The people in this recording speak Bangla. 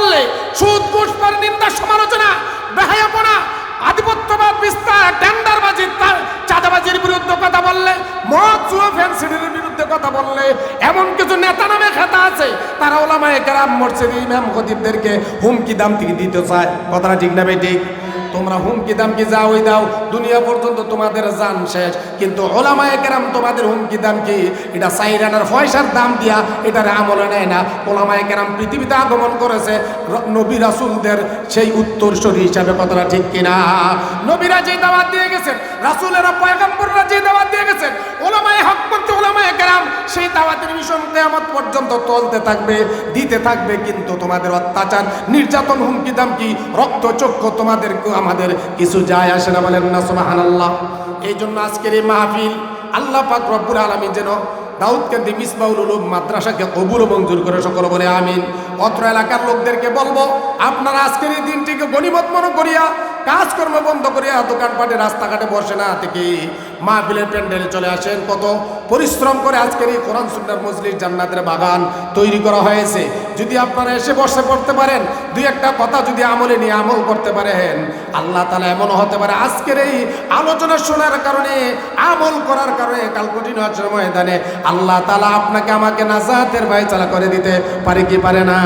বললে, সুদ ঘুষ পর নিন্দা সমালোচনা বেহায়াপনা আধিপত্যবাদ বিস্তার টেন্ডারবাজি চাঁদাবাজির বিরুদ্ধে কথা বললে, মদ জুয়া ফ্যান্সিডির বিরুদ্ধে কথা বললে, এমন কিছু নেতা নামে খেতা আছে তারা ওলামায়ে কেরাম মসজিদ ইমাম খতিবদেরকে হুমকি দামকি দিতে চায়। কথাটা ঠিক না বেঠিক? তোমরা হুমকি দামকি যা ওই দাও, দুনিয়া পর্যন্ত তোমাদের জান শেষ, কিন্তু ওলামায়ে কেরাম তোমাদের হুমকি দামকি এটা সাইরানার পয়সার দাম দিয়া এটার আমলে নেয় না। ওলামায়ে কেরাম পৃথিবীতে আগমন করেছে নবী রাসূলদের সেই উত্তরসূরি হিসাবে। কথাটা ঠিক কিনা? নবীরা যে দাওয়াত দিয়ে গেছেন, রাসূলেরা পয়গম্বররা যে দাওয়াত দিয়ে গেছেন, ওলামায়ে হক পন্থী ওলামায়ে কেরাম সেই দাওয়াতের মিশন কিয়ামত পর্যন্ত চলতে থাকবে, দিতে থাকবে। কিন্তু তোমাদের অত্যাচার, নির্যাতন, হুমকি দামকি, রক্তচক্ষু তোমাদের আমাদের কিছু যায় আসে না। বলেন না সুবহানাল্লাহ। এই জন্য আজকের এই মাহফিল আল্লাহ পাক রব্বুল আলামিন যেন দাউদকান্দি মিসবাহুল উলুম মাদ্রাসাকে কবুল ও মঞ্জুর করে সকলে বলে আমিন। অত্র এলাকার লোকদেরকে বলবো, আপনারা আজকের এই দিনটিকে গনিমত মনে করিয়া কাজকর্ম বন্ধ করিয়া দোকানপাটে রাস্তাঘাটে বসে না থেকে মাহফিলের প্যান্ডেলে চলে আসেন। কত পরিশ্রম করে আজকের এই কোরআন সুন্নাহর মজলিস জান্নাতের বাগান তৈরি করা হয়েছে। যদি আপনারা এসে বসে পড়তে পারেন, দুই একটা কথা যদি আমলে নিয়ে আমল করতে পারেন, আল্লাহ তাআলা এমন হতে পারে আজকের এই আলোচনা শোনার কারণে, আমল করার কারণে কাল কঠিন হাসরের ময়দানে আল্লাহ তাআলা আপনাকে আমাকে নাজাতের ফায়সালা করে দিতে পারে কি পারে না?